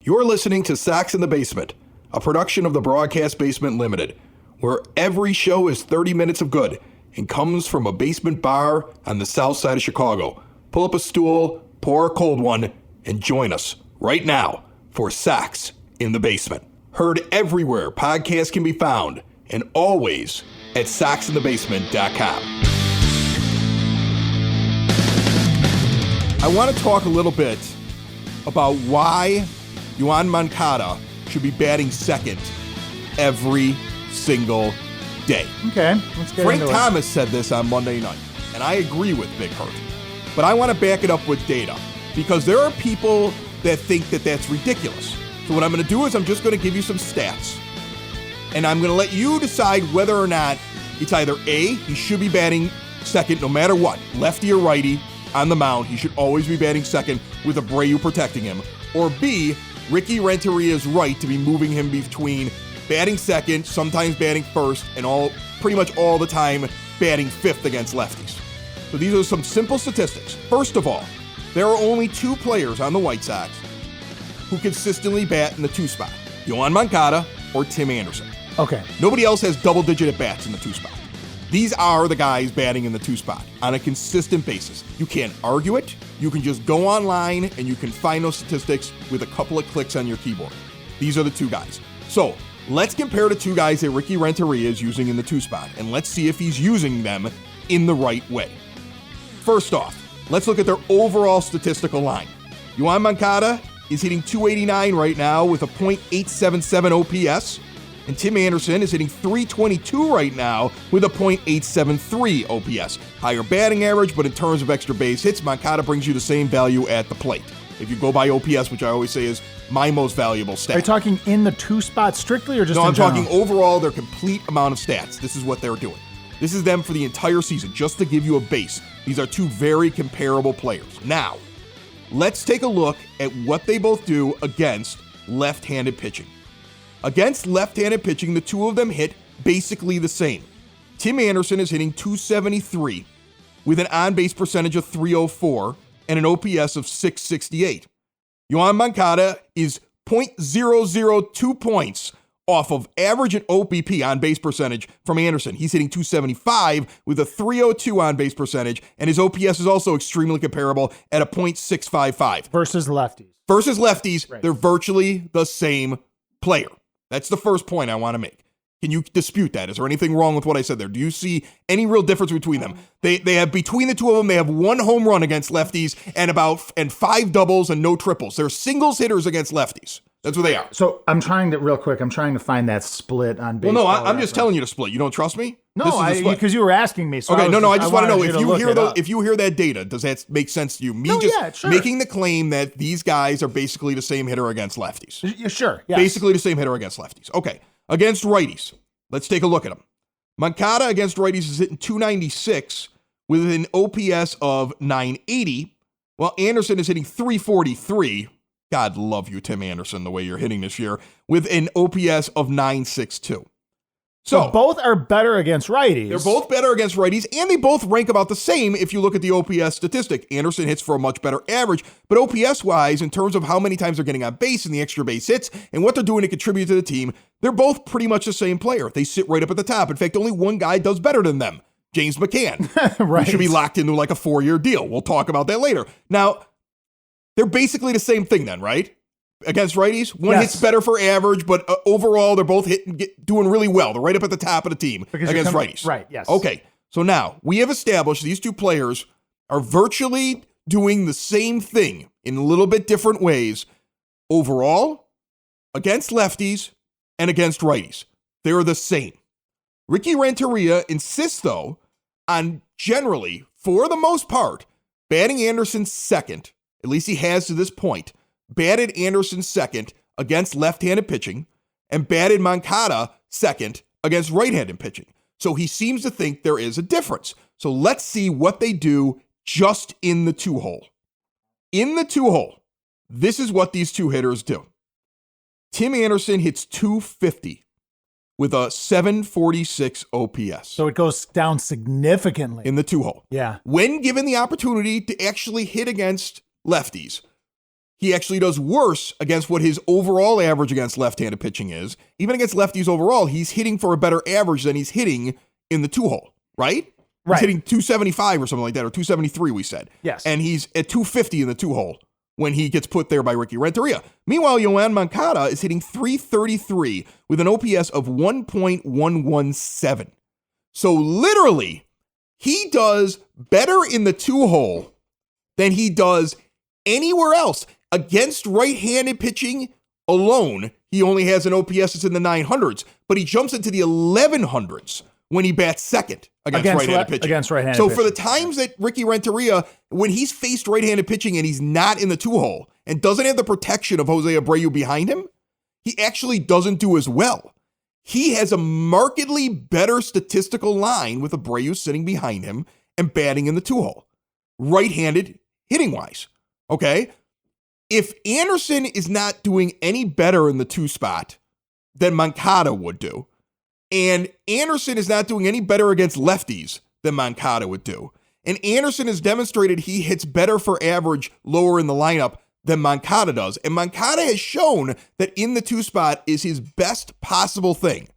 You're listening to Sox in the Basement, a production of the Broadcast Basement Limited, where every show is 30 minutes of good and comes from a basement bar on the south side of Chicago. Pull up a stool, pour a cold one, and join us right now for Sox in the Basement. Heard everywhere podcasts can be found, and always at soxinthebasement.com. I want to talk a little bit about why Yoan Moncada should be batting second every single day. Okay, let's get Frank into Thomas said this on Monday night, and I agree with Big Hurt. But I want to back it up with data, because there are people that think that that's ridiculous. So what I'm going to do is I'm just going to give you some stats, and I'm going to let you decide whether or not it's either A, he should be batting second no matter what, lefty or righty on the mound, he should always be batting second with Abreu protecting him, or B, Ricky Renteria is right to be moving him between batting second, sometimes batting first, and pretty much all the time batting fifth against lefties. So these are some simple statistics. First of all, there are only two players on the White Sox who consistently bat in the two spot, Yoan Moncada or Tim Anderson. Okay. Nobody else has double-digit at-bats in the two spot. These are the guys batting in the two spot on a consistent basis. You can't argue it. You can just go online and you can find those statistics with a couple of clicks on your keyboard. These are the two guys. So let's compare the two guys that Ricky Renteria is using in the two spot, and let's see if he's using them in the right way. First off, let's look at their overall statistical line. Yoan Moncada is hitting .289 right now with a .877 OPS. And Tim Anderson is hitting .322 right now with a .873 OPS. Higher batting average, but in terms of extra base hits, Moncada brings you the same value at the plate. If you go by OPS, which I always say is my most valuable stat. Are you talking in the two spot strictly or just No, in I'm general? talking overall, their complete amount of stats. This is what they're doing. This is them for the entire season, just to give you a base. These are two very comparable players. Now, let's take a look at what they both do against left-handed pitching. Against left-handed pitching, the two of them hit basically the same. Tim Anderson is hitting .273 with an on-base percentage of .304 and an OPS of .668. Yoan Moncada is .002 points off of average and OBP on-base percentage from Anderson. He's hitting .275 with a .302 on-base percentage, and his OPS is also extremely comparable at a .655. Versus lefties. Versus lefties, Right. They're virtually the same player. That's the first point I want to make. Can you dispute that? Is there anything wrong with what I said there? Do you see any real difference between them? They have, between the two of them, they have one home run against lefties and 5 doubles and no triples. They're singles hitters against lefties. That's what they are. So I'm trying to find that split on Well, baseball. no, I'm just telling you to split. You don't trust me? This is the No, split. because you were asking me. So Okay, I just want to know wanted if you hear that data, does that make sense to you? Me sure. making the claim that these guys are basically the same hitter against lefties. Yeah, sure. Yes. Basically the same hitter against lefties. Okay, against righties, let's take a look at them. Moncada against righties is hitting .296 with an OPS of .980, while Anderson is hitting .343. God love you, Tim Anderson, the way you're hitting this year, with an OPS of .962. So both are better against righties. They're both better against righties, and they both rank about the same if you look at the OPS statistic. Anderson hits for a much better average, but OPS-wise, in terms of how many times they're getting on base and the extra base hits and what they're doing to contribute to the team, they're both pretty much the same player. They sit right up at the top. In fact, only one guy does better than them, James McCann. Right. Who should be locked into like a 4-year deal. We'll talk about that later. Now, they're basically the same thing then, right? Against righties, one Yes. hits better for average, but overall they're both doing really well. They're right up at the top of the team against righties. Right, yes. Okay, so now we have established these two players are virtually doing the same thing in a little bit different ways overall against lefties and against righties. They're the same. Ricky Renteria insists, though, on generally, for the most part, batting Anderson second, at least he has to this point, batted Anderson second against left-handed pitching and batted Moncada second against right-handed pitching. So he seems to think there is a difference. So let's see what they do just in the two-hole. In the two-hole, this is what these two hitters do. Tim Anderson hits .250 with a .746 OPS. So it goes down significantly. In the two-hole. Yeah. When given the opportunity to actually hit against lefties, he actually does worse against what his overall average against left-handed pitching is. Even against lefties overall, he's hitting for a better average than he's hitting in the 2-hole, right? He's hitting 275 or something like that, or 273, we said. Yes. And he's at 250 in the 2-hole when he gets put there by Ricky Renteria. Meanwhile, Yoan Moncada is hitting 333 with an OPS of 1.117. So literally, he does better in the 2-hole than he does anywhere else. Against right-handed pitching alone, he only has an OPS that's in the 900s, but he jumps into the 1100s when he bats second against right-handed pitching. Against right-handed so pitching. For the times that Ricky Renteria, when he's faced right-handed pitching and he's not in the 2-hole and doesn't have the protection of Jose Abreu behind him, he actually doesn't do as well. He has a markedly better statistical line with Abreu sitting behind him and batting in the 2-hole, right-handed hitting-wise, okay? If Anderson is not doing any better in the 2 spot than Moncada would do, and Anderson is not doing any better against lefties than Moncada would do, and Anderson has demonstrated he hits better for average lower in the lineup than Moncada does, and Moncada has shown that in the 2 spot is his best possible thing,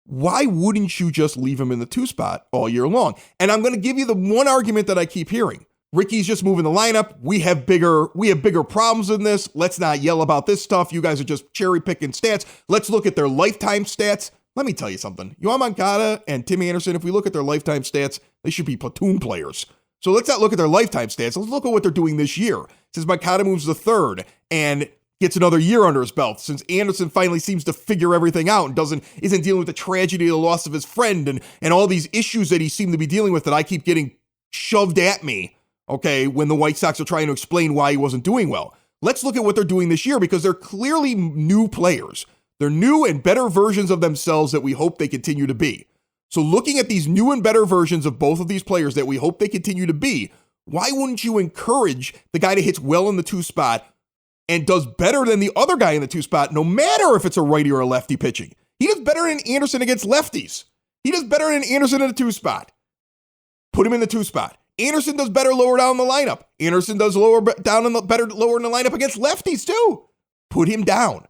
why wouldn't you just leave him in the 2 spot all year long? And I'm going to give you the one argument that I keep hearing. Ricky's just moving the lineup. We have bigger problems than this. Let's not yell about this stuff. You guys are just cherry picking stats. Let's look at their lifetime stats. Let me tell you something. Yoan Moncada and Tim Anderson, if we look at their lifetime stats, they should be platoon players. So let's not look at their lifetime stats. Let's look at what they're doing this year. Since Moncada moves to 3rd and gets another year under his belt, since Anderson finally seems to figure everything out and isn't dealing with the tragedy of the loss of his friend and all these issues that he seemed to be dealing with that I keep getting shoved at me. Okay, when the White Sox are trying to explain why he wasn't doing well. Let's look at what they're doing this year because they're clearly new players. They're new and better versions of themselves that we hope they continue to be. So looking at these new and better versions of both of these players that we hope they continue to be, why wouldn't you encourage the guy that hits well in the 2 spot and does better than the other guy in the 2 spot, no matter if it's a righty or a lefty pitching? He does better than Anderson against lefties. He does better than Anderson in the 2 spot. Put him in the 2 spot. Anderson does better lower down the lineup. Anderson does better lower in the lineup against lefties too. Put him down.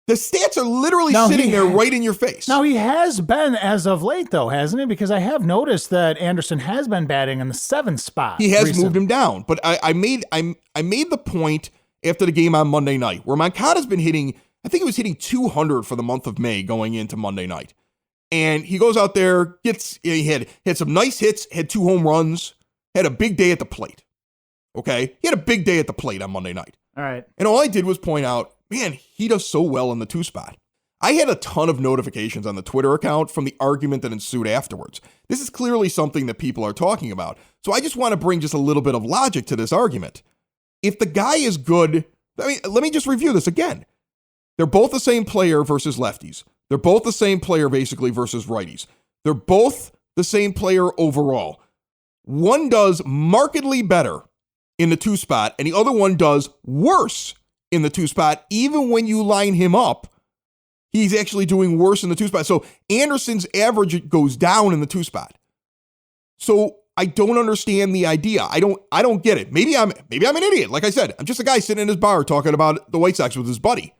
The stats are literally sitting there right in your face. Now he has been as of late though, hasn't he? Because I have noticed that Anderson has been batting in the 7th spot. He has moved him down, but I made the point after the game on Monday night where Moncada's been hitting. I think he was hitting 200 for the month of May going into Monday night, and he goes out there, he had some nice hits, had 2 home runs. Had a big day at the plate. Okay? He had a big day at the plate on Monday night. All right. And all I did was point out, man, he does so well in the 2 spot. I had a ton of notifications on the Twitter account from the argument that ensued afterwards. This is clearly something that people are talking about. So I just want to bring just a little bit of logic to this argument. If the guy is good, let me just review this again. They're both the same player versus lefties. They're both the same player basically versus righties. They're both the same player overall. One does markedly better in the 2 spot, and the other one does worse in the 2 spot. Even when you line him up, he's actually doing worse in the 2 spot. So Anderson's average goes down in the 2 spot. So I don't understand the idea. I don't get it. Maybe I'm an idiot. Like I said, I'm just a guy sitting in his bar talking about the White Sox with his buddy.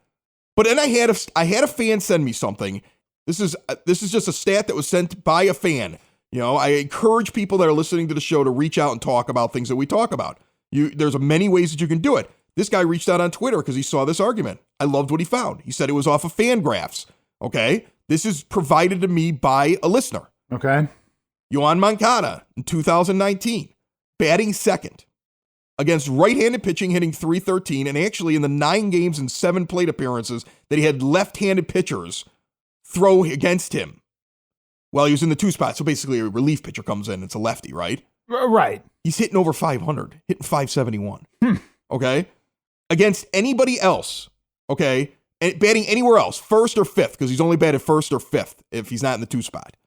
But then I had a fan send me something. This is just a stat that was sent by a fan. You know, I encourage people that are listening to the show to reach out and talk about things that we talk about. There's many ways that you can do it. This guy reached out on Twitter because he saw this argument. I loved what he found. He said it was off of Fangraphs. Okay? This is provided to me by a listener. Okay. Yoan Moncada in 2019, batting 2nd against right-handed pitching, hitting .313, and actually in the 9 games and 7 plate appearances that he had left-handed pitchers throw against him. Well, he was in the 2 spot, so basically a relief pitcher comes in. It's a lefty, right? Right. He's hitting over 500, hitting 571. Okay? Against anybody else, okay? And batting anywhere else, 1st or 5th, because he's only batted 1st or 5th if he's not in the 2 spot.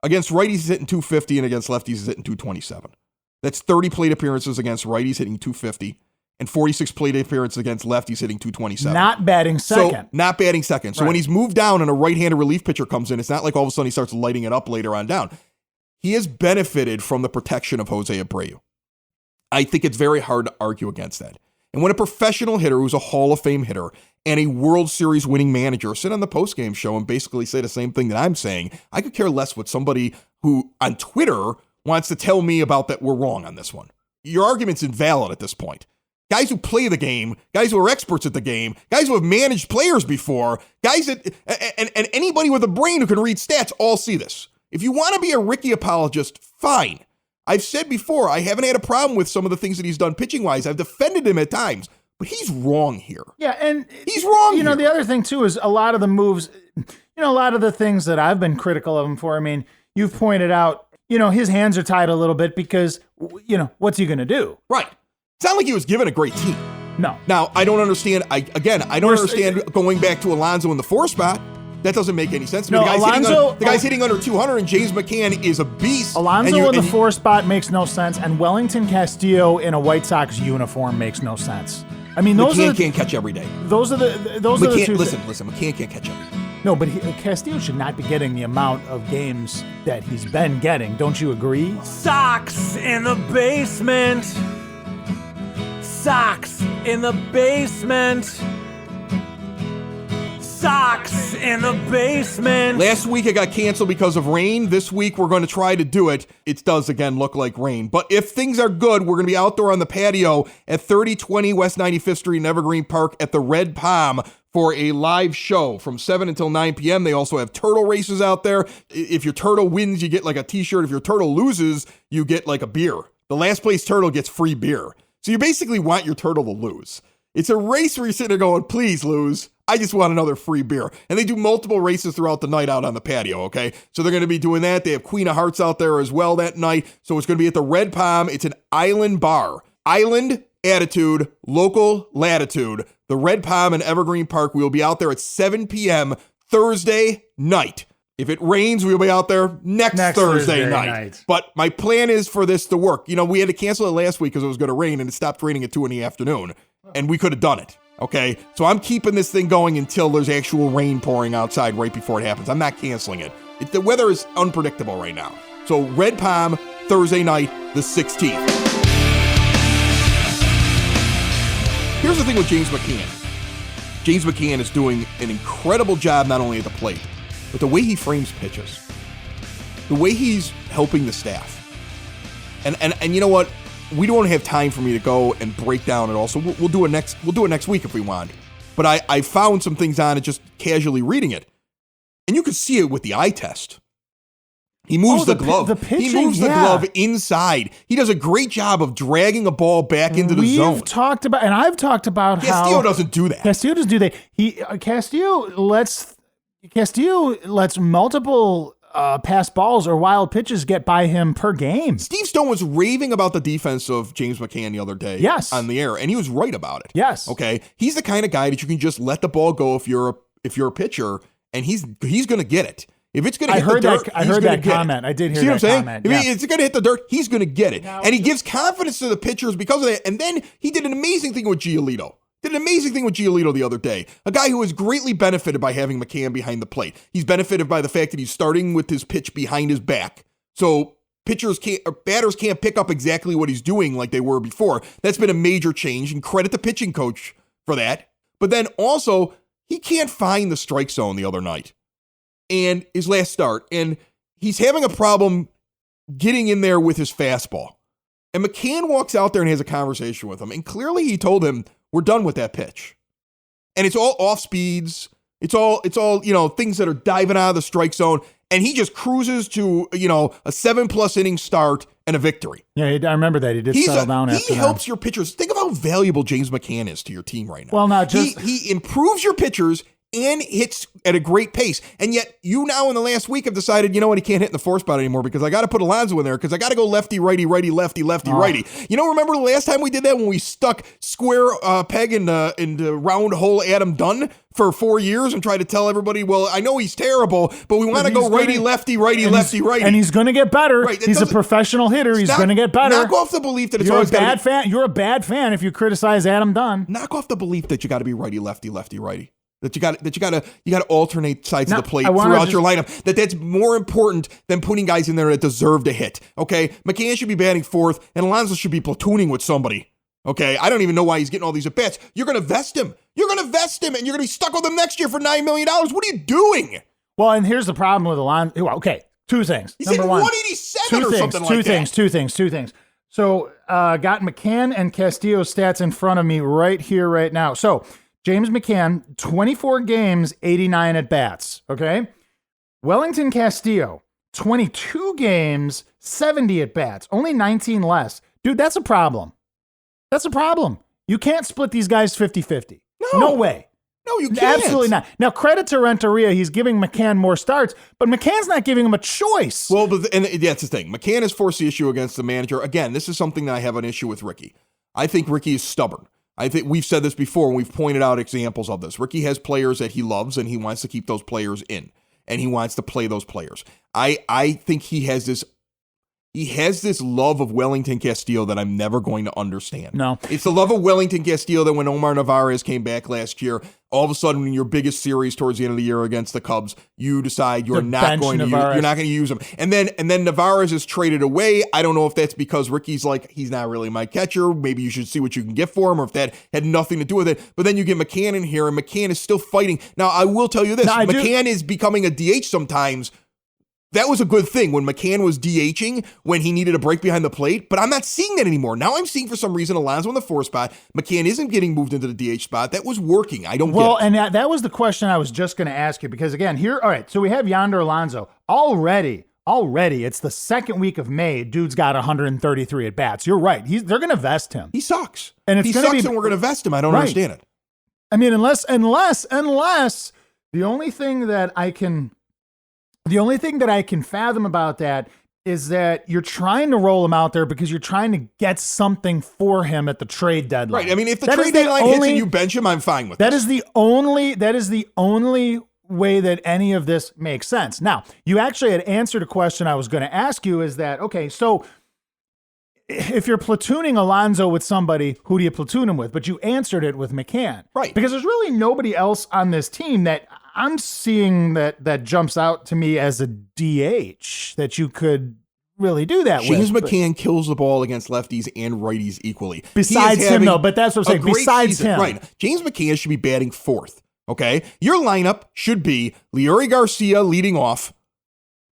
Against righties, he's hitting 250, and against lefties, he's hitting 227. That's 30 plate appearances against righties, hitting 250, and 46 plate appearances against lefties, hitting 227. Not batting second. Not batting second. So right. When he's moved down and a right-handed relief pitcher comes in, it's not like all of a sudden he starts lighting it up later on down. He has benefited from the protection of Jose Abreu. I think it's very hard to argue against that. And when a professional hitter who's a Hall of Fame hitter and a World Series winning manager sit on the postgame show and basically say the same thing that I'm saying, I could care less what somebody who on Twitter wants to tell me about that we're wrong on this one. Your argument's invalid at this point. Guys who play the game, guys who are experts at the game, guys who have managed players before, guys that, and anybody with a brain who can read stats all see this. If you want to be a Ricky apologist, fine. I've said before, I haven't had a problem with some of the things that he's done pitching-wise. I've defended him at times, but he's wrong here. Yeah, and he's wrong here. The other thing, too, is a lot of the moves, a lot of the things that I've been critical of him for, I mean, you've pointed out, his hands are tied a little bit because, what's he going to do? Right. It's not like he was given a great team. No. Now, I don't understand. I don't understand going back to Alonso in the 4 spot. That doesn't make any sense to me. The guy's hitting under 200, and James McCann is a beast. Alonso in the 4 spot makes no sense, and Wellington Castillo in a White Sox uniform makes no sense. I mean, McCann can't catch every day. Those are the two. Listen, McCann can't catch every day. No, but Castillo should not be getting the amount of games that he's been getting. Don't you agree? Sox in the basement. Sox in the basement. Sox in the basement. Last week it got canceled because of rain. This week we're going to try to do it. It does again look like rain. But if things are good, we're going to be outdoor on the patio at 3020 West 95th Street in Evergreen Park at the Red Palm for a live show from 7 until 9 p.m. They also have turtle races out there. If your turtle wins, you get like a t-shirt. If your turtle loses, you get like a beer. The last place turtle gets free beer. So you basically want your turtle to lose. It's a race where you're sitting there going, please lose. I just want another free beer. And they do multiple races throughout the night out on the patio, okay? So they're going to be doing that. They have Queen of Hearts out there as well that night. So it's going to be at the Red Palm. It's an island bar. Island attitude, local latitude. The Red Palm in Evergreen Park. We will be out there at 7 p.m. Thursday night. If it rains, we'll be out there next Thursday night. But my plan is for this to work. We had to cancel it last week because it was going to rain, and it stopped raining at 2 in the afternoon. And we could have done it. Okay, so I'm keeping this thing going until there's actual rain pouring outside right before it happens. I'm not canceling it. The weather is unpredictable right now. So Red Palm, Thursday night, the 16th. Here's the thing with James McCann. James McCann is doing an incredible job not only at the plate, but the way he frames pitches. The way he's helping the staff. And you know what? We don't have time for me to go and break down it all, so we'll do it next week if we want. But I found some things on it just casually reading it, and you could see it with the eye test. He moves the glove. He moves the glove inside. He does a great job of dragging a ball back into the zone. I've talked about how Castillo doesn't do that. Castillo doesn't do that. Castillo lets multiple pass balls or wild pitches get by him per game. Steve Stone was raving about the defense of James McCann the other day on the air, and he was right about it. Yes. Okay. He's the kind of guy that you can just let the ball go if you're a pitcher, and he's going to get it. If it's going to hit the dirt, I heard that comment. I did hear that comment. See what I'm saying? If it's going to hit the dirt, he's going to get it. And he gives confidence to the pitchers because of that. And then he did an amazing thing with Giolito. The other day. A guy who was greatly benefited by having McCann behind the plate. He's benefited by the fact that he's starting with his pitch behind his back. So batters can't pick up exactly what he's doing like they were before. That's been a major change, and credit the pitching coach for that. But then also, he can't find the strike zone the other night. And his last start. And he's having a problem getting in there with his fastball. And McCann walks out there and has a conversation with him. And clearly he told him, we're done with that pitch. And it's all off speeds. It's all, things that are diving out of the strike zone. And he just cruises to, a 7+ inning start and a victory. Yeah, I remember that. He did settle down after that. He helps your pitchers. Think of how valuable James McCann is to your team right now. Well, not just... He improves your pitchers and hits at a great pace. And yet you now in the last week have decided, you know what, he can't hit in the 4 spot anymore because I got to put Alonso in there because I got to go lefty, righty, righty, lefty, lefty, righty. Remember the last time we did that when we stuck square peg into round hole Adam Dunn for 4 years and tried to tell everybody, well, I know he's terrible, but we want to go righty, lefty, righty, lefty, righty. And he's going to get better. Right, he's a professional hitter. He's going to get better. Knock off the belief that it's always bad fan. You're a bad fan if you criticize Adam Dunn. Knock off the belief that you got to be righty, lefty, lefty, righty. That you got to alternate sides of the plate throughout your lineup. That's more important than putting guys in there that deserve to hit. Okay, McCann should be batting 4th, and Alonso should be platooning with somebody. Okay, I don't even know why he's getting all these at-bats. You're going to vest him. You're going to vest him, and you're going to be stuck with him next year for $9 million. What are you doing? Well, and here's the problem with Alonso. Okay, two things. He's Number hitting one, 187 or something like that. Two things. So, got McCann and Castillo's stats in front of me right here, right now. So, James McCann, 24 games, 89 at-bats, okay? Wellington Castillo, 22 games, 70 at-bats, only 19 less. Dude, that's a problem. That's a problem. You can't split these guys 50-50. No way. No, you can't. Absolutely not. Now, credit to Renteria. He's giving McCann more starts, but McCann's not giving him a choice. Well, and that's the thing. McCann has forced the issue against the manager. Again, this is something that I have an issue with Ricky. I think Ricky is stubborn. I think we've said this before, and we've pointed out examples of this. Ricky has players that he loves, and he wants to keep those players in, and he wants to play those players. I think he has this love of Wellington Castillo that I'm never going to understand. No. It's the love of Wellington Castillo that when Omar Narvaez came back last year, all of a sudden in your biggest series towards the end of the year against the Cubs, you decide you're not going to use him. And then Narvaez is traded away. I don't know if that's because Ricky's like, he's not really my catcher. Maybe you should see what you can get for him, or if that had nothing to do with it. But then you get McCann in here, and McCann is still fighting. Now, I will tell you this. McCann is becoming a DH sometimes. That was a good thing when McCann was DHing when he needed a break behind the plate, but I'm not seeing that anymore. Now I'm seeing for some reason Alonso in the 4 spot. McCann isn't getting moved into the DH spot. That was working. I don't get it. Well, and that was the question I was just going to ask you, because again, here, all right, so we have Yonder Alonso. Already, it's the second week of May. Dude's got 133 at bats. You're right. They're going to vest him. He sucks. And he sucks, and we're going to vest him. I don't understand it. I mean, unless the only thing that I can fathom about that is that you're trying to roll him out there because you're trying to get something for him at the trade deadline. Right. I mean, if the trade deadline hits and you bench him, I'm fine with that. That is the only way that any of this makes sense. Now, you actually had answered a question I was going to ask you, is that, okay, so if you're platooning Alonso with somebody, who do you platoon him with? But you answered it with McCann. Right. Because there's really nobody else on this team that I'm seeing that jumps out to me as a DH that you could really do that with. James McCann kills the ball against lefties and righties equally. Besides him, though, but that's what I'm saying. Besides him. Right. James McCann should be batting 4th, okay? Your lineup should be Leury Garcia leading off,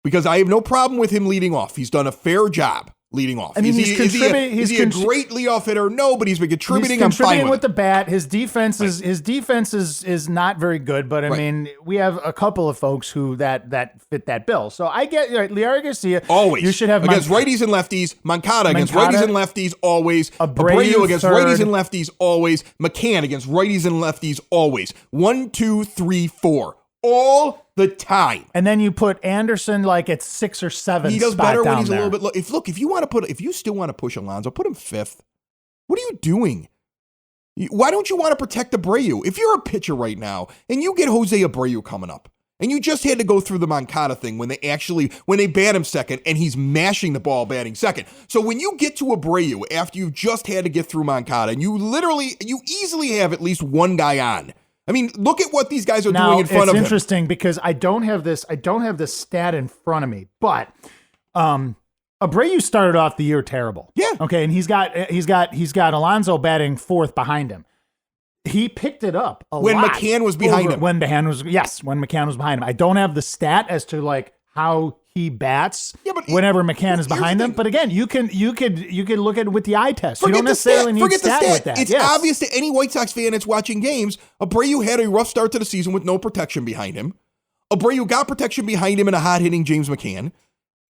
because I have no problem with him leading off. He's done a fair job leading off. I mean, is he a great leadoff hitter? No, but he's been contributing. He's contributing I'm fine with the bat. His defense is not very good, but I mean, we have a couple of folks who that fit that bill. So I get Leury Garcia. Always. You should have against righties and lefties. Moncada against righties and lefties. Always. Abreu against righties and lefties. Always. McCann against righties and lefties. Always. 1, 2, 3, 4. All the time. And then you put Anderson like at 6 or 7. He does better when he's a little bit low. If you still want to push Alonso, put him 5th. What are you doing? Why don't you want to protect Abreu? If you're a pitcher right now and you get Jose Abreu coming up, and you just had to go through the Moncada thing when they bat him second and he's mashing the ball batting second. So when you get to Abreu after you've just had to get through Moncada, and you easily have at least one guy on. I mean, look at what these guys are doing in front of him. It's interesting because I don't have this stat in front of me, but Abreu started off the year terrible. Yeah. Okay, and he's got Alonso batting 4th behind him. He picked it up when McCann was behind him. When McCann was behind him. I don't have the stat as to like how he bats whenever McCann is behind him. But again, you could look at it with the eye test. You don't necessarily need stat with that. It's obvious to any White Sox fan that's watching games. Abreu had a rough start to the season with no protection behind him. Abreu got protection behind him in a hot-hitting James McCann.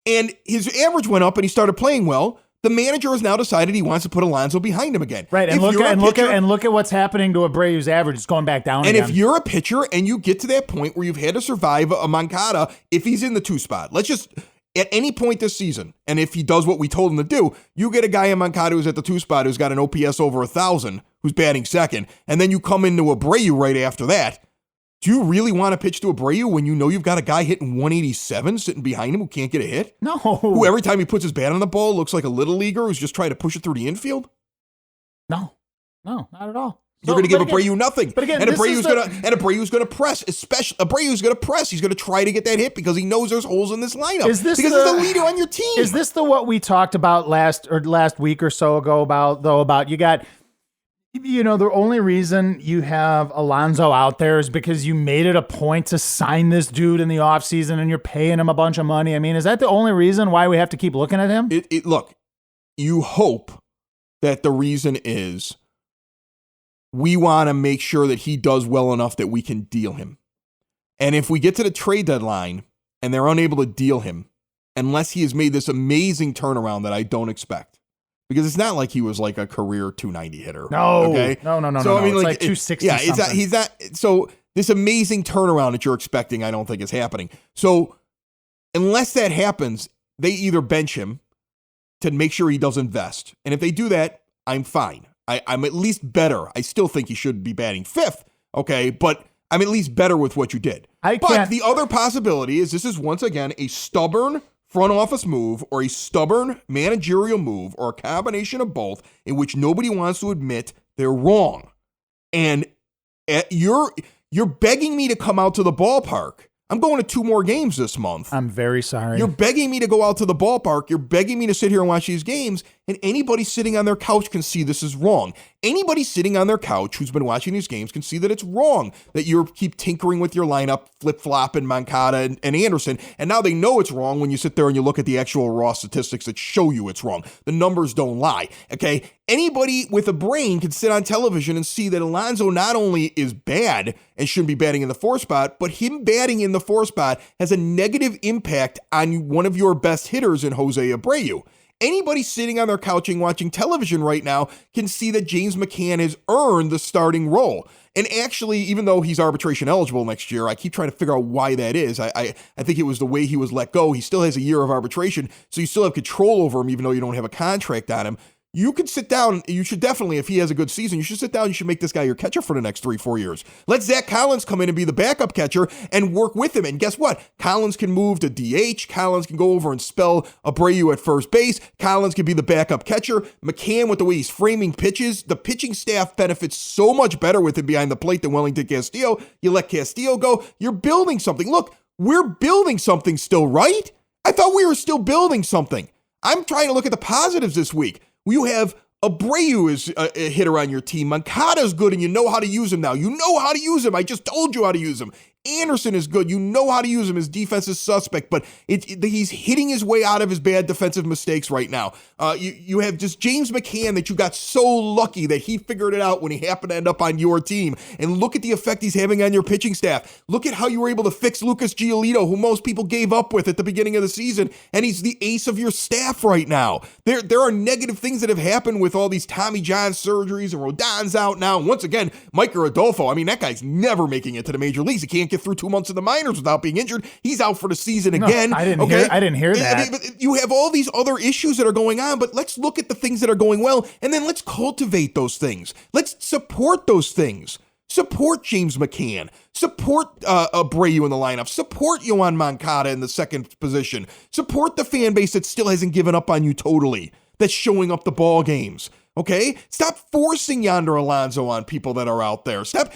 And his average went up and he started playing well. The manager has now decided he wants to put Alonso behind him again. Right, and look at what's happening to Abreu's average. It's going back down. And if you're a pitcher and you get to that point where you've had to survive a Moncada, if he's in the 2 spot, let's just at any point this season, and if he does what we told him to do, you get a guy in Moncada who's at the 2 spot who's got an OPS over 1,000, who's batting second, and then you come into Abreu right after that. Do you really want to pitch to Abreu when you know you've got a guy hitting 187 sitting behind him who can't get a hit? No. Who every time he puts his bat on the ball looks like a little leaguer who's just trying to push it through the infield? No, not at all. You're going to give Abreu nothing. But again, Abreu's going to press. Especially Abreu's going to press. He's going to try to get that hit because he knows there's holes in this lineup. Because he's the leader on your team. Is this what we talked about last week or so ago about you got You know, the only reason you have Alonso out there is because you made it a point to sign this dude in the offseason and you're paying him a bunch of money. I mean, is that the only reason why we have to keep looking at him? Look, you hope that the reason is we want to make sure that he does well enough that we can deal him. And if we get to the trade deadline and they're unable to deal him, unless he has made this amazing turnaround that I don't expect, because it's not like he was like a career 290 hitter. No, okay? No. So I mean, it's like 260. Yeah, something. he's not. So this amazing turnaround that you're expecting, I don't think is happening. So unless that happens, they either bench him to make sure he does invest, and if they do that, I'm fine. I'm at least better. I still think he should be batting fifth. Okay, but I'm at least better with what you did. But the other possibility is this is once again a stubborn front office move or a stubborn managerial move or a combination of both in which nobody wants to admit they're wrong. And you're begging me to come out to the ballpark. I'm going to 2 more games this month. I'm very sorry. You're begging me to go out to the ballpark. You're begging me to sit here and watch these games. And anybody sitting on their couch can see this is wrong. Anybody sitting on their couch who's been watching these games can see that it's wrong, that you keep tinkering with your lineup, flip-flopping Moncada and Anderson. And now they know it's wrong when you sit there and you look at the actual raw statistics that show you it's wrong. The numbers don't lie, okay? Anybody with a brain can sit on television and see that Alonso not only is bad and shouldn't be batting in the 4 spot, but him batting in the 4 spot has a negative impact on one of your best hitters in Jose Abreu. Anybody sitting on their couch and watching television right now can see that James McCann has earned the starting role. And actually, even though he's arbitration eligible next year, I keep trying to figure out why that is. I think it was the way he was let go. He still has a year of arbitration, so you still have control over him, even though you don't have a contract on him. You could sit down. You should definitely, if he has a good season, you should sit down. You should make this guy your catcher for the next 3-4 years. Let Zach Collins come in and be the backup catcher and work with him. And guess what? Collins can move to DH. Collins can go over and spell Abreu at first base. Collins can be the backup catcher. McCann, with the way he's framing pitches, the pitching staff benefits so much better with him behind the plate than Wellington Castillo. You let Castillo go. You're building something. Look, we're building something still, right? I thought we were still building something. I'm trying to look at the positives this week. You have Abreu is a hitter on your team. Moncada's good, and you know how to use him now. You know how to use him. I just told you how to use him. Anderson is good. You know how to use him. His defense is suspect, but he's hitting his way out of his bad defensive mistakes right now. You have just James McCann that you got so lucky that he figured it out when he happened to end up on your team. And look at the effect he's having on your pitching staff. Look at how you were able to fix Lucas Giolito, who most people gave up with at the beginning of the season, and he's the ace of your staff right now. There are negative things that have happened with all these Tommy John surgeries, and Rodon's out now. And once again, Mike Rodolfo, I mean, that guy's never making it to the major leagues. He can't get through 2 months in the minors without being injured. He's out for the season again. I didn't hear that. I mean, but you have all these other issues that are going on, but let's look at the things that are going well, and then let's cultivate those things. Let's support those things. Support James McCann. Support Abreu in the lineup. Support Yohan Moncada in the second position. Support the fan base that still hasn't given up on you totally, that's showing up the ball games. Okay? Stop forcing Yonder Alonso on people that are out there. Stop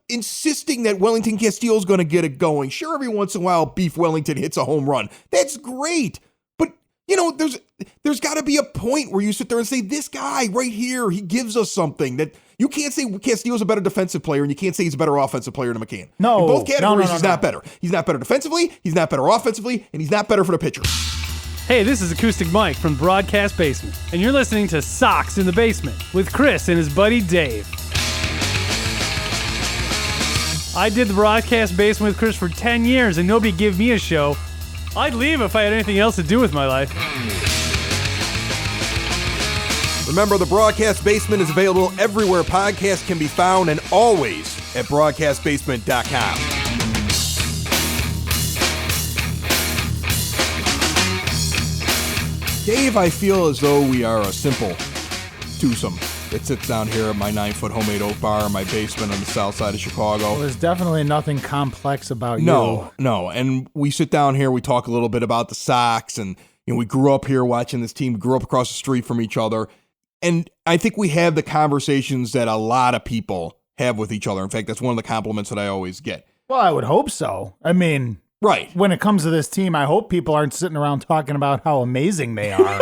insisting that Wellington Castillo is going to get it going. Sure, every once in a while, Beef Wellington hits a home run. That's great. But, you know, there's got to be a point where you sit there and say, this guy right here, he gives us something that you can't say Castillo's a better defensive player, and you can't say he's a better offensive player than McCann. No. In both categories, he's not better. better. He's not better defensively, he's not better offensively, and he's not better for the pitcher. Hey, this is Acoustic Mike from Broadcast Basement, and you're listening to Sox in the Basement with Chris and his buddy Dave. I did the Broadcast Basement with Chris for 10 years, and nobody gave me a show. I'd leave if I had anything else to do with my life. Remember, the Broadcast Basement is available everywhere podcasts can be found and always at broadcastbasement.com. Dave, I feel as though we are a simple twosome that sits down here at my 9-foot homemade oak bar in my basement on the south side of Chicago. Well, there's definitely nothing complex about you. No. And we sit down here, we talk a little bit about the Sox, and we grew up here watching this team, grew up across the street from each other. And I think we have the conversations that a lot of people have with each other. In fact, that's one of the compliments that I always get. Well, I would hope so. I mean, right. When it comes to this team, I hope people aren't sitting around talking about how amazing they are.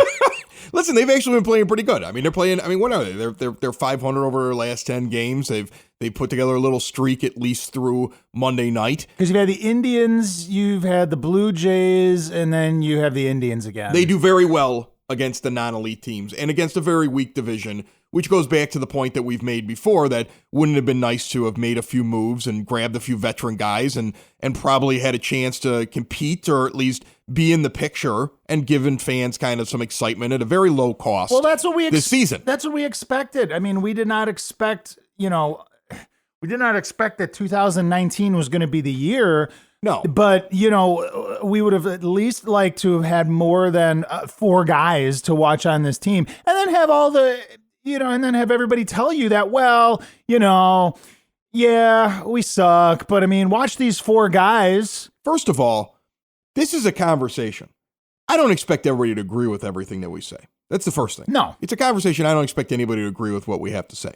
Listen, they've actually been playing pretty good. I mean, they're playing. I mean, what are they? They're 500 over their last 10 games. They put together a little streak at least through Monday night. Because you've had the Indians, you've had the Blue Jays, and then you have the Indians again. They do very well against the non-elite teams and against a very weak division, which goes back to the point that we've made before that wouldn't have been nice to have made a few moves and grabbed a few veteran guys and probably had a chance to compete or at least be in the picture and given fans kind of some excitement at a very low cost. Well, that's what we this season. That's what we expected. I mean, we did not expect, we did not expect that 2019 was going to be the year. No. But, we would have at least liked to have had more than 4 guys to watch on this team and then have all the, and then have everybody tell you that, well, yeah, we suck. But I mean, watch these 4 guys. First of all, this is a conversation. I don't expect everybody to agree with everything that we say. That's the first thing. No. It's a conversation. I don't expect anybody to agree with what we have to say.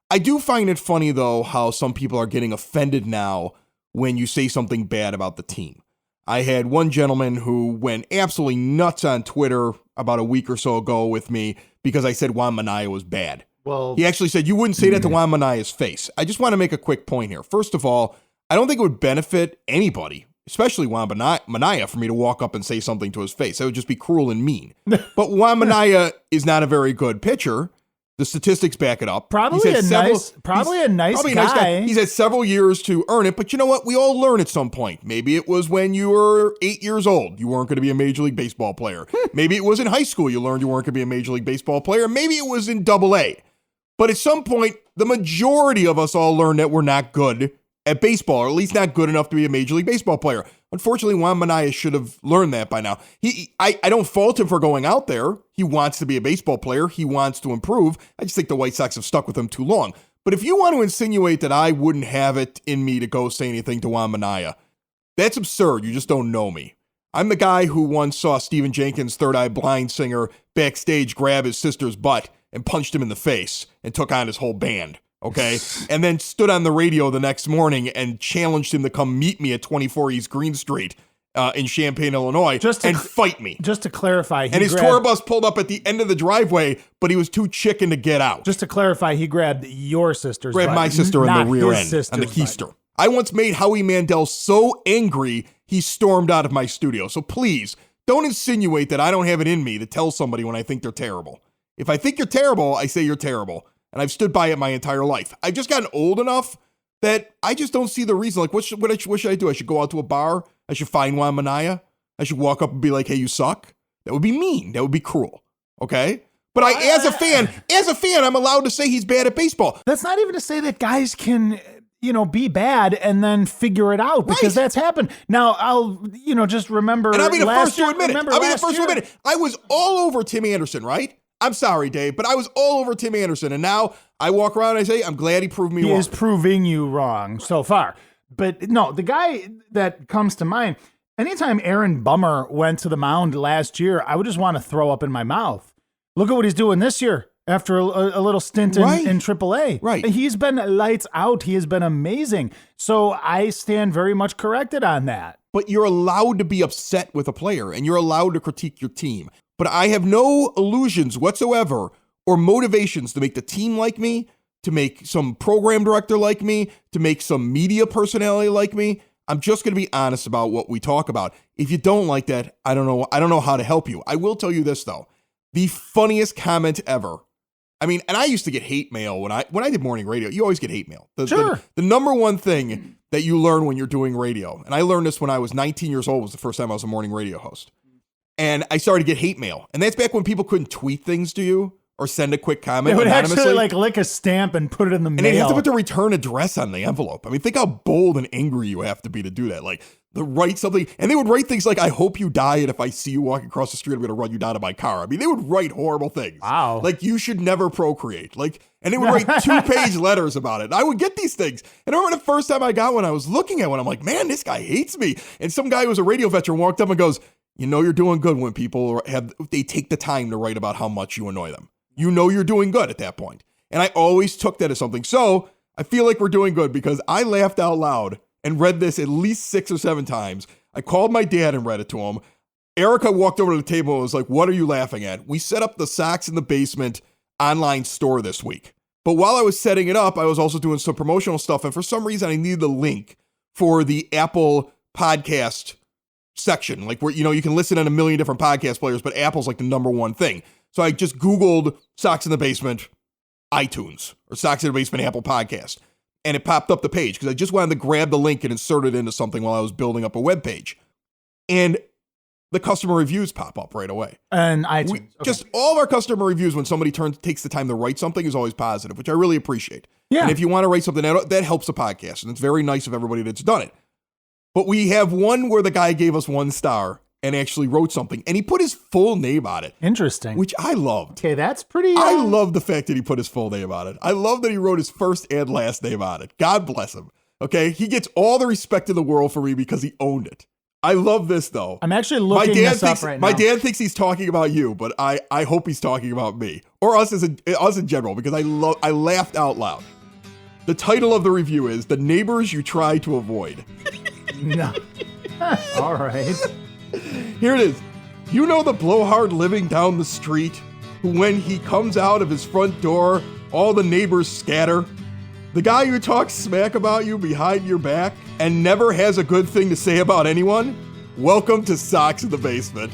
I do find it funny, though, how some people are getting offended now when you say something bad about the team. I had one gentleman who went absolutely nuts on Twitter about a week or so ago with me because I said Juan Minaya was bad. Well, he actually said, you wouldn't say that to Juan Manaya's face. I just want to make a quick point here. First of all, I don't think it would benefit anybody, especially Juan Minaya, for me to walk up and say something to his face. That would just be cruel and mean. But Juan Minaya is not a very good pitcher. The statistics back it up. Probably a nice guy. He's had several years to earn it, but you know what? We all learn at some point. Maybe it was when you were 8 years old. You weren't going to be a Major League Baseball player. Maybe it was in high school. You learned you weren't going to be a Major League Baseball player. Maybe it was in Double-A. But at some point, the majority of us all learned that we're not good at baseball, or at least not good enough to be a Major League Baseball player. Unfortunately, Juan Minaya should have learned that by now. I don't fault him for going out there. He wants to be a baseball player. He wants to improve. I just think the White Sox have stuck with him too long. But if you want to insinuate that I wouldn't have it in me to go say anything to Juan Minaya, that's absurd. You just don't know me. I'm the guy who once saw Stephen Jenkins' Third Eye Blind singer backstage grab his sister's butt and punched him in the face and took on his whole band. Okay, and then stood on the radio the next morning and challenged him to come meet me at 24 East Green Street in Champaign, Illinois, and fight me. Just to clarify, and his tour bus pulled up at the end of the driveway, but he was too chicken to get out. Just to clarify, he grabbed your sister's butt. My sister in the rear end, on the keister. I once made Howie Mandel so angry, he stormed out of my studio. So please, don't insinuate that I don't have it in me to tell somebody when I think they're terrible. If I think you're terrible, I say you're terrible. And I've stood by it my entire life. I've just gotten old enough that I just don't see the reason. Like, what should I do? I should go out to a bar? I should find Juan Minaya? I should walk up and be like, hey, you suck? That would be mean. That would be cruel. Okay? But as a fan, I'm allowed to say he's bad at baseball. That's not even to say that guys can, be bad and then figure it out, because that's happened. Now, I'll, just remember. And I'll be the first to admit it. I was all over Tim Anderson, right? I'm sorry, Dave, but I was all over Tim Anderson, and now I walk around and I say, I'm glad he proved me wrong. He is proving you wrong so far. But no, the guy that comes to mind, anytime Aaron Bummer went to the mound last year, I would just want to throw up in my mouth. Look at what he's doing this year after a little stint in AAA. Right. He's been lights out. He has been amazing. So I stand very much corrected on that. But you're allowed to be upset with a player, and you're allowed to critique your team. But I have no illusions whatsoever or motivations to make the team like me, to make some program director like me, to make some media personality like me. I'm just going to be honest about what we talk about. If you don't like that, I don't know how to help you. I will tell you this, though. The funniest comment ever. I mean, and I used to get hate mail when I did morning radio. You always get hate mail. Sure. The number one thing that you learn when you're doing radio, and I learned this when I was 19 years old, was the first time I was a morning radio host. And I started to get hate mail. And that's back when people couldn't tweet things to you or send a quick comment They would anonymously. actually lick a stamp and put it in the mail. And they'd have to put the return address on the envelope. I mean, think how bold and angry you have to be to do that. Like, to write something. And they would write things like, I hope you die, and if I see you walking across the street, I'm going to run you down in my car. I mean, they would write horrible things. Wow. Like, you should never procreate. And they would write 2-page letters about it. And I would get these things. And I remember the first time I got one, I was looking at one. I'm like, man, this guy hates me. And some guy who was a radio veteran walked up and goes, you're doing good when people they take the time to write about how much you annoy them. You're doing good at that point. And I always took that as something. So I feel like we're doing good because I laughed out loud and read this at least 6 or 7 times. I called my dad and read it to him. Erica walked over to the table and was like, what are you laughing at? We set up the Socks in the Basement online store this week. But while I was setting it up, I was also doing some promotional stuff. And for some reason, I needed the link for the Apple podcast section, like where, you can listen on a million different podcast players, but Apple's like the number one thing. So I just Googled Socks in the Basement iTunes or Socks in the Basement Apple podcast. And it popped up the page because I just wanted to grab the link and insert it into something while I was building up a web page. And the customer reviews pop up right away. And iTunes. Just all of our customer reviews when somebody takes the time to write something is always positive, which I really appreciate. Yeah. And if you want to write something, that helps the podcast. And it's very nice of everybody that's done it. But we have one where the guy gave us 1 star and actually wrote something. And he put his full name on it. Interesting. Which I loved. Okay, that's pretty... I love the fact that he put his full name on it. I love that he wrote his first and last name on it. God bless him. Okay? He gets all the respect in the world for me because he owned it. I love this, though. I'm actually looking this up right now. My dad thinks he's talking about you, but I hope he's talking about me. Or us in general, because I laughed out loud. The title of the review is The Neighbors You Try to Avoid. No. All right. Here it is. You know the blowhard living down the street, who when he comes out of his front door, all the neighbors scatter? The guy who talks smack about you behind your back and never has a good thing to say about anyone? Welcome to Socks in the Basement.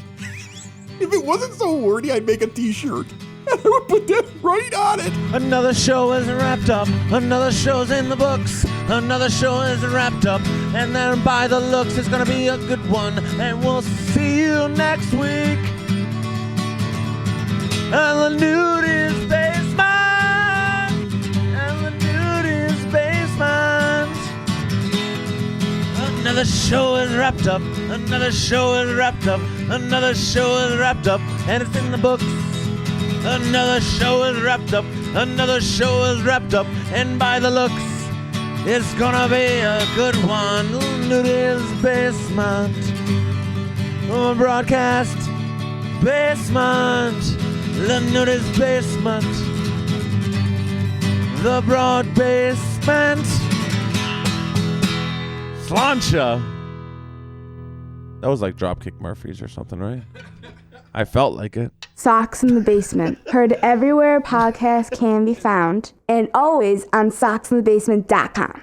If it wasn't so wordy, I'd make a t-shirt. And I would put that right on it. Another show is wrapped up. Another show's in the books. Another show is wrapped up. And then by the looks, it's gonna be a good one. And we'll see you next week. And the nude is basement. And the nude is basement. Another show is wrapped up. Another show is wrapped up. Another show is wrapped up. And it's in the books. Another show is wrapped up. Another show is wrapped up. And by the looks, it's gonna be a good one. Nudie's Basement. Broadcast Basement. The Nudie's Basement. The Broad Basement. Slancha. That was like Dropkick Murphys or something, right? I felt like it. Socks in the Basement. Heard everywhere podcasts can be found and always on socksinthebasement.com.